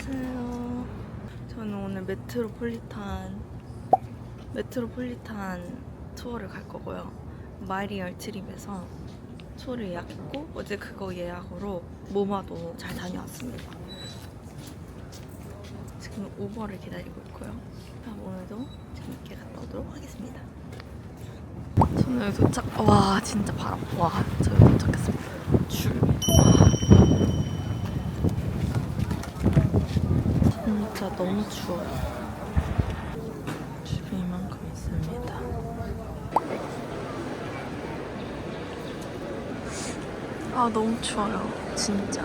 안녕하세요. 저는 오늘 메트로폴리탄 투어를 갈 거고요. 마이리얼 트립에서 투어를 예약했고 어제 그거 예약으로 모마도 잘 다녀왔습니다. 지금 우버를 기다리고 있고요. 오늘도 재밌게 갔다 오도록 하겠습니다. 저는 여기 도착. 와 진짜 바람. 와 저기 도착했습니다. 줄. 진짜 너무 추워요. 줄이 이만큼 있습니다. 아 너무 추워요. 진짜.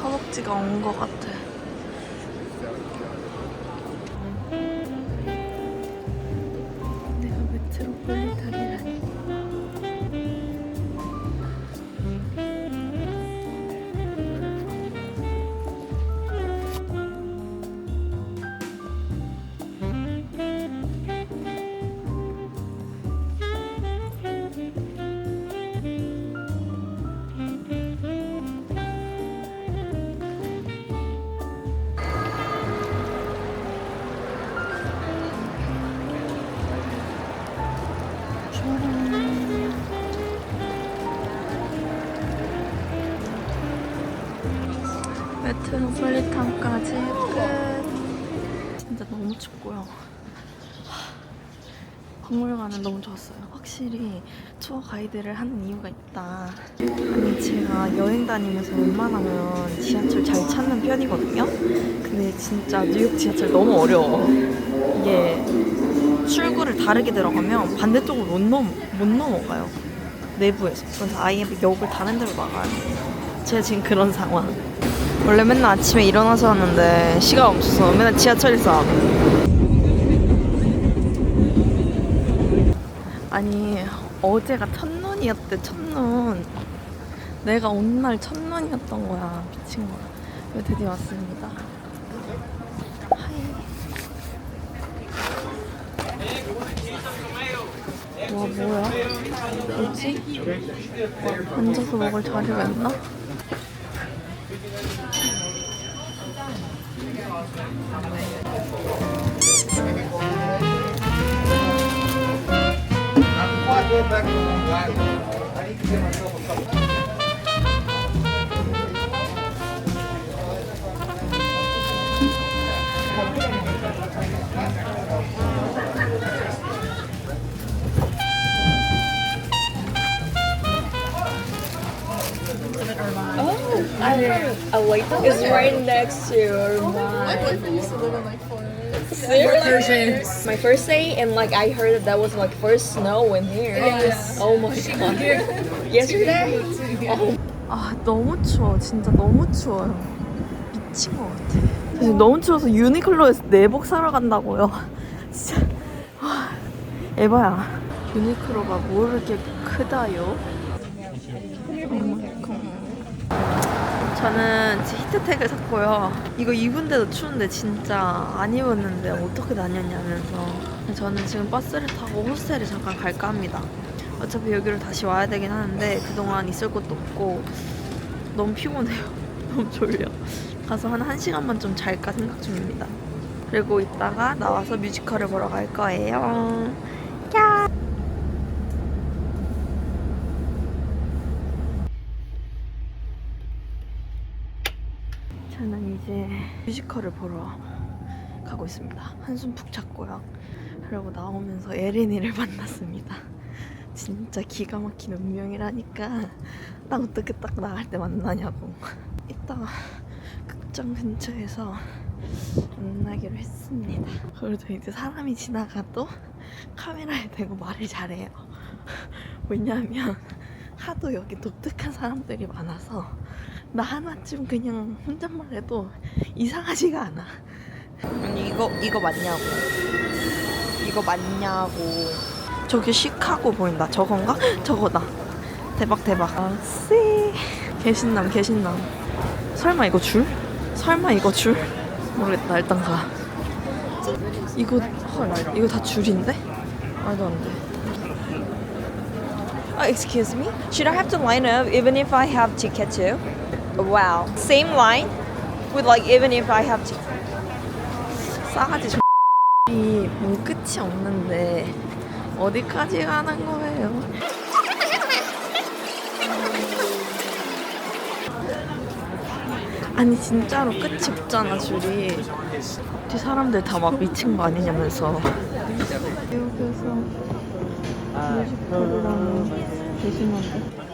허벅지가 온 것 같아. 내가 메트로폴리탄이라니. 메트로폴리탄까지 끝. 진짜 너무 춥고요. 박물관은 너무 좋았어요. 확실히 투어 가이드를 하는 이유가 있다. 아니 제가 여행 다니면서 웬만하면 지하철 잘 찾는 편이거든요. 근데 진짜 뉴욕 지하철 너무 어려워. 이게 출구를 다르게 들어가면 반대쪽으로 못 넘어가요. 내부에서. 그래서 아예 역을 다른 데로 나가요. 제가 지금 그런 상황. 원래 맨날 아침에 일어나서 하는데 시간 없어서 맨날 지하철에서 하고. 아니 어제가 첫눈이었대. 첫눈. 내가 온 날 첫눈이었던 거야. 미친 거야. 그래서 드디어 왔습니다. 와 뭐야? 뭐지? 앉아서 먹을 자리가 있나? A lake is right next to My boyfriend used to live in Lake Forest. Seriously? My first day, and like I heard that was like first snow in here. Yes. Oh my god. Yesterday? 아 너무 추워. 진짜 너무 추워요. 미친 것 같아. 지금 너무 추워서 유니클로에서 내복 사러 간다고요. 진짜 와, 에바야. 유니클로가 모르게 크다요. 저는 히트텍을 샀고요. 이거 입은데도 추운데 진짜 안 입었는데 어떻게 다녔냐면서. 저는 지금 버스를 타고 호스텔에 잠깐 갈까 합니다. 어차피 여기로 다시 와야 되긴 하는데 그동안 있을 것도 없고 너무 피곤해요. 너무 졸려. 가서 한 1시간만 좀 잘까 생각 중입니다. 그리고 이따가 나와서 뮤지컬을 보러 갈 거예요. 야! 저는 이제 뮤지컬을 보러 가고 있습니다. 한숨 푹 잤고요. 그리고 나오면서 에린이를 만났습니다. 진짜 기가 막힌 운명이라니까. 나 어떻게 딱 나갈 때 만나냐고. 이따가 극장 근처에서 만나기로 했습니다. 그래도 이제 사람이 지나가도 카메라에 대고 말을 잘해요. 왜냐하면 하도 여기 독특한 사람들이 많아서 나 하나쯤 그냥 혼잣말 해도 이상하지가 않아. 아니 이거 맞냐고. 이거 맞냐고. 저기 시카고 보인다. 저건가? 저거다. 대박. 아, 씨. 개신남. 설마 이거 줄? 모르겠다. 일단 가. 이거 헐. 이거 다 줄인데? 말도 안 돼. Excuse me? Should I have to line up even if I have ticket too? Wow. Same line? with like even if I have to. 싸가지 좀. 이뭐 끝이 없는데 어디까지 가는 거예요? 아니 진짜로 끝이 없잖아 줄이. 뒤 사람들 다 막 미친 거 아니냐면서. 여기서 뮤지컬이라니 배신한데.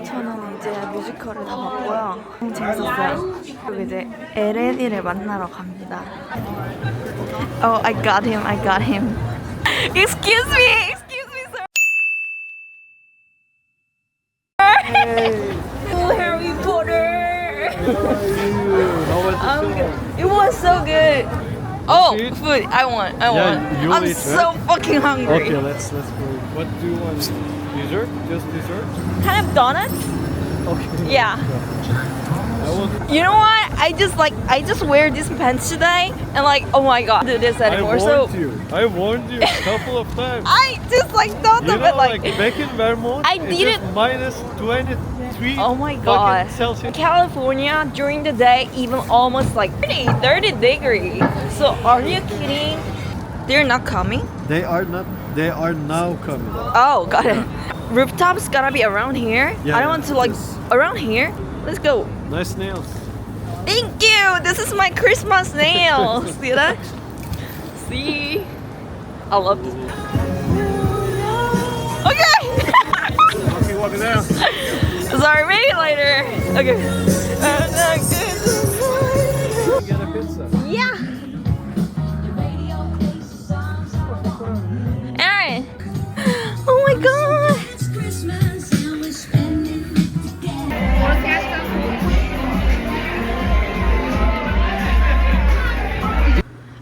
저는 이제 뮤지컬을 다 봤고요. 너무 재밌었어요. 그리고 이제 LN이를 만나러 갑니다. Oh, I got him. I got him. Excuse me. Excuse me, sir. Oh, Harry Potter. It was so good. Oh, Eat? food. I want. I Yeah, want. you'll I'm eat, so right? fucking hungry. Okay, let's go. What do you want? Dessert? Just dessert? Kind of donuts? Okay. Yeah. I want. You know what? I just wear these pants today and like, oh my god, do this anymore. I warned you a couple of times. I just like thought You of know, it like, back in Vermont, I it's didn't- just minus 23 oh my fucking god. Celsius. California during the day even almost like 30 degrees. So are you kidding? They're not coming? They are not. They are now coming. Oh, got it. Rooftops gotta be around here. Yeah, I don't yeah, want to like yes. around here. Let's go. Nice nails. Thank you. This is my Christmas nails. See that? See? I love this. Okay. Okay, walking down. Sorry, maybe later. Okay. Get a pizza. Yeah. Aaron. Oh my god.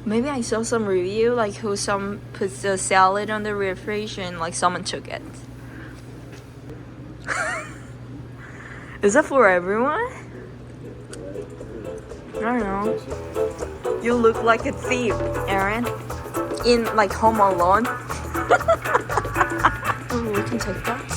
Maybe I saw some review like who some puts the salad on the refrigeration, like someone took it. Is that for everyone? I don't know. You look like a thief, Aaron. In like Home Alone. Oh, we can take that.